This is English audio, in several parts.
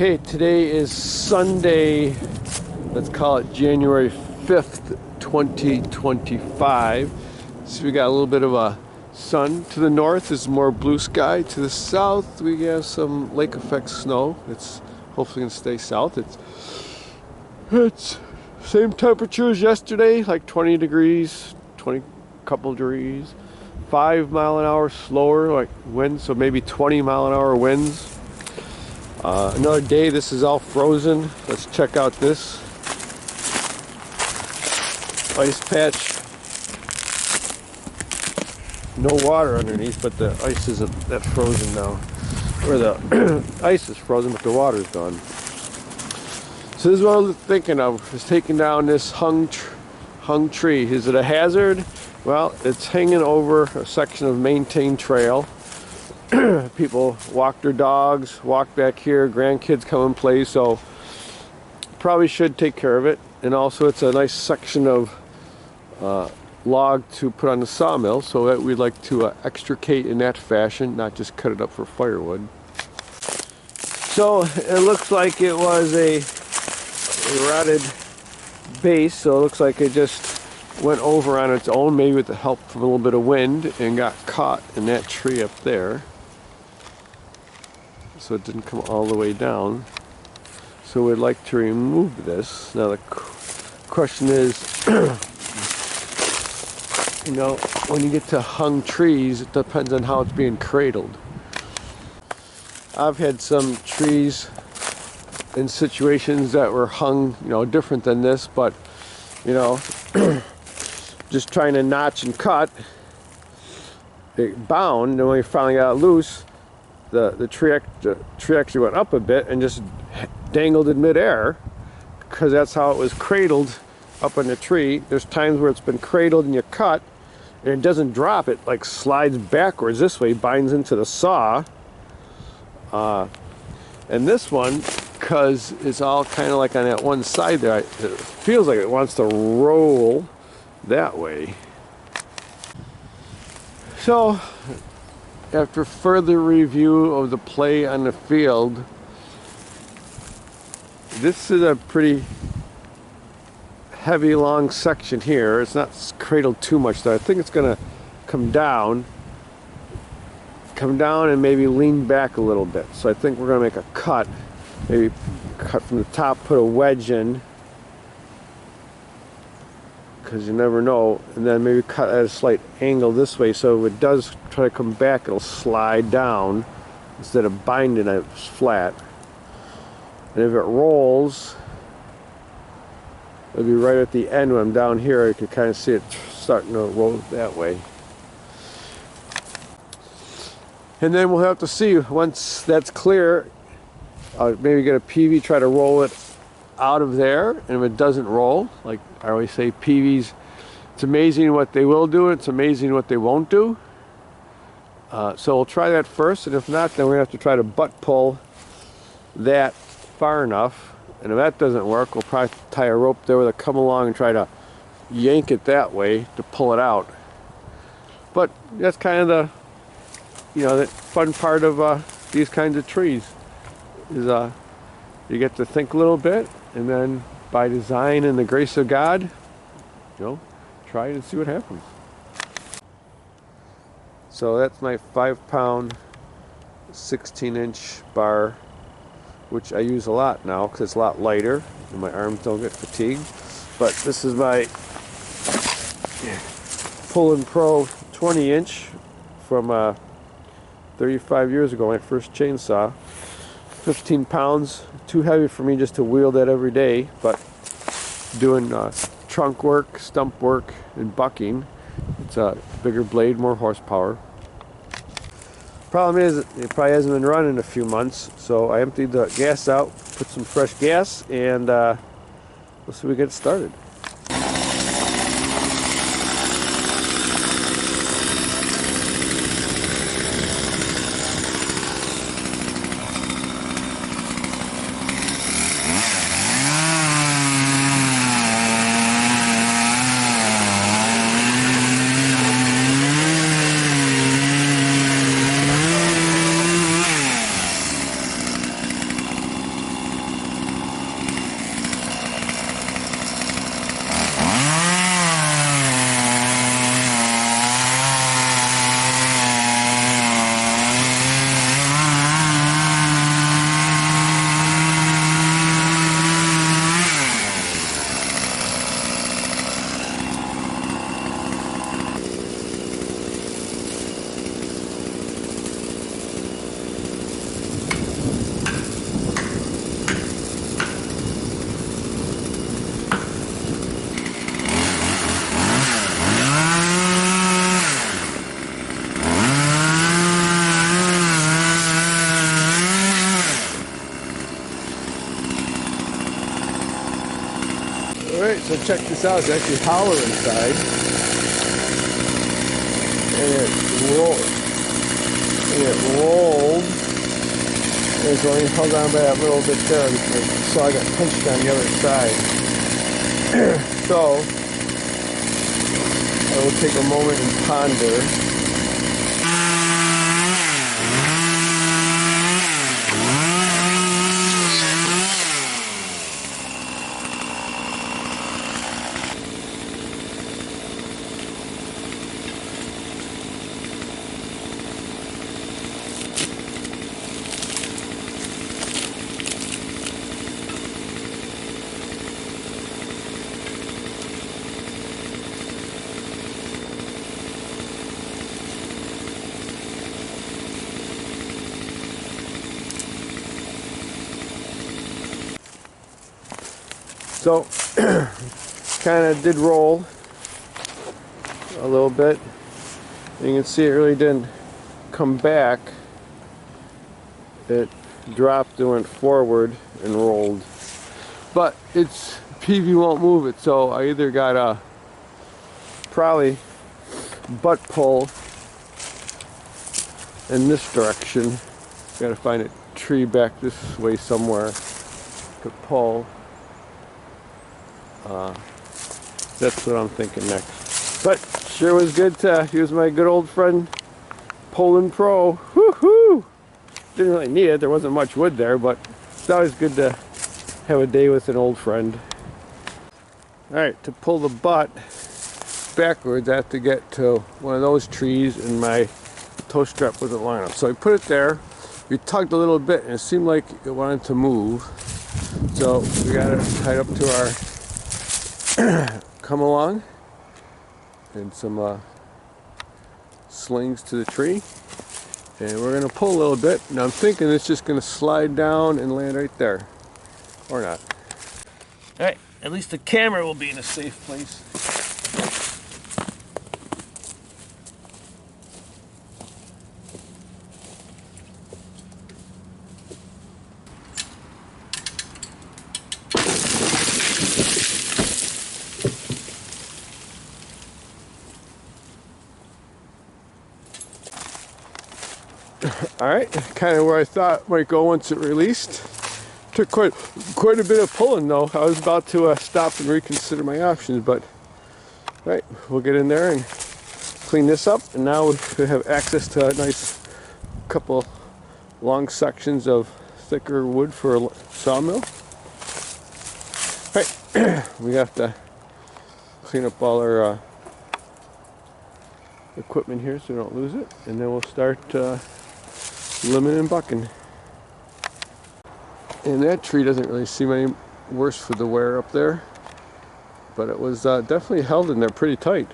Okay, today is Sunday, let's call it January 5th, 2025. So we got a little bit of a sun. To the north is more blue sky. To the south, we have some lake effect snow. It's hopefully going to stay south. It's same temperature as yesterday, like 20 degrees, 20 couple degrees. 5 mile an hour slower, like winds, so maybe 20 mile an hour winds. Another day, this is all frozen. Let's check out this ice patch. No water underneath, but the ice isn't that frozen now. Or the ice is frozen, but the water's gone. So this is what I was thinking of, is taking down this hung tree. Is it a hazard? Well, it's hanging over a section of maintained trail. People walk their dogs, walk back here, grandkids come and play, so probably should take care of it. And also it's a nice section of log to put on the sawmill, so that we'd like to extricate in that fashion, not just cut it up for firewood. So it looks like it was a rotted base, so it looks like it just went over on its own, maybe with the help from a little bit of wind, and got caught in that tree up there. So it didn't come all the way down. So we'd like to remove this. Now the question is, you know, when you get to hung trees, it depends on how it's being cradled. I've had some trees in situations that were hung, you know, different than this, but, you know, just trying to notch and cut, it bound, and when we finally got it loose, the tree actually went up a bit and just dangled in midair, because that's how it was cradled up in the tree. There's times where it's been cradled and you cut, and it doesn't drop, it like slides backwards this way, binds into the saw. And this one, because it's all kind of like on that one side there, it feels like it wants to roll that way. So after further review of the play on the field, this is a pretty heavy long section here. It's not cradled too much though. I think it's gonna come down and maybe lean back a little bit. So I think we're gonna make a cut, maybe cut from the top, put a wedge in, because you never know, and then maybe cut at a slight angle this way, so if it does try to come back, it'll slide down instead of binding it flat. And if it rolls, it'll be right at the end. When I'm down here, you can kind of see it starting to roll that way. And then we'll have to see, once that's clear, I'll maybe get a PV, try to roll it out of there, and if it doesn't roll, like I always say, PVs, it's amazing what they will do, and it's amazing what they won't do. So we'll try that first, and if not, then we're gonna have to try to butt pull that far enough, and if that doesn't work, we'll probably tie a rope there with a come along and try to yank it that way to pull it out. But that's kind of the, you know, the fun part of these kinds of trees is you get to think a little bit, and then by design and the grace of God, you know, try it and see what happens. So that's my 5-pound 16-inch bar, which I use a lot now because it's a lot lighter and my arms don't get fatigued. But this is my Pull & Pro 20-inch from 35 years ago, my first chainsaw. 15 pounds, too heavy for me just to wield that every day, but doing trunk work, stump work, and bucking, it's a bigger blade, more horsepower. Problem is, it probably hasn't been run in a few months, so I emptied the gas out, put some fresh gas, and let's see if we get started. Alright, so check this out. It's actually hollow inside. And it rolled. And it's only held on by that little bit there. So I got pinched on the other side. So I will take a moment and ponder. So, kind of did roll a little bit. You can see it really didn't come back. It dropped and went forward and rolled. But it's PV won't move it, so I either got a probably butt pull in this direction. Got to find a tree back this way somewhere to pull. That's what I'm thinking next. But sure was good to use my good old friend Poland Pro. Woohoo! Didn't really need it. There wasn't much wood there, but it's always good to have a day with an old friend. Alright, to pull the butt backwards, I have to get to one of those trees, and my toe strap wasn't long enough. So I put it there. We tugged a little bit, and it seemed like it wanted to move. So we got it tied up to our come along and some slings to the tree, and we're going to pull a little bit, and I'm thinking it's just going to slide down and land right there, or not. Alright, at least the camera will be in a safe place. Alright, kind of where I thought it might go once it released. Took quite a bit of pulling though. I was about to stop and reconsider my options, but right, we'll get in there and clean this up, and now we have access to a nice couple long sections of thicker wood for a sawmill. Right, we have to clean up all our equipment here so we don't lose it, and then we'll start limbing and bucking. And that tree doesn't really seem any worse for the wear up there, but it was definitely held in there pretty tight.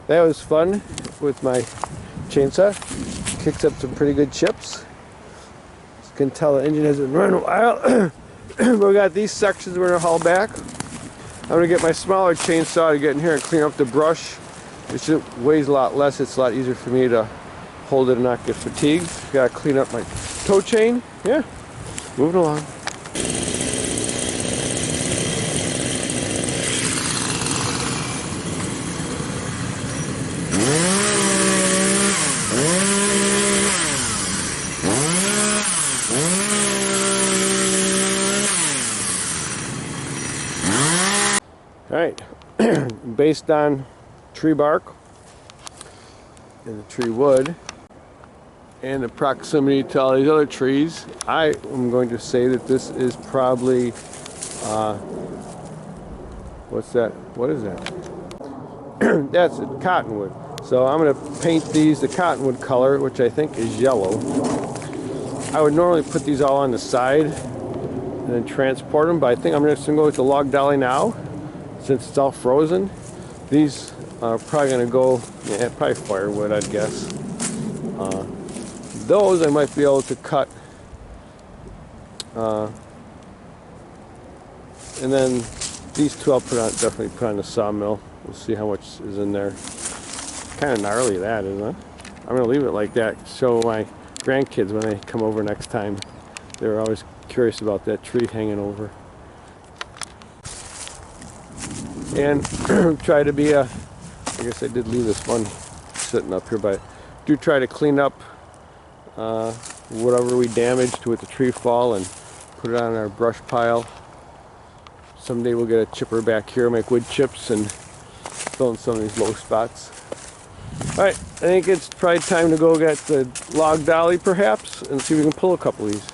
that was fun with my chainsaw. Kicks up some pretty good chips. You can tell the engine hasn't run in a while. We got these sections we're gonna haul back. I'm gonna get my smaller chainsaw to get in here and clean up the brush. It weighs a lot less. It's a lot easier for me to hold it and not get fatigued. Gotta clean up my tow chain. Yeah, moving along. Alright, based on tree bark and the tree wood and the proximity to all these other trees, I am going to say that this is probably, what's that? What is that? That's cottonwood. So I'm going to paint these the cottonwood color, which I think is yellow. I would normally put these all on the side and then transport them, but I think I'm just going to go with the log dolly now. Since it's all frozen, these are probably going to go, yeah, probably firewood, I'd guess. Those I might be able to cut. And then these two I'll definitely put on the sawmill. We'll see how much is in there. Kind of gnarly, that, isn't it? I'm going to leave it like that, show my grandkids when they come over next time. They're always curious about that tree hanging over. And try to be I guess I did leave this one sitting up here, but do try to clean up whatever we damaged with the tree fall and put it on our brush pile. Someday we'll get a chipper back here, make wood chips and fill in some of these low spots. Alright, I think it's probably time to go get the log dolly perhaps and see if we can pull a couple of these.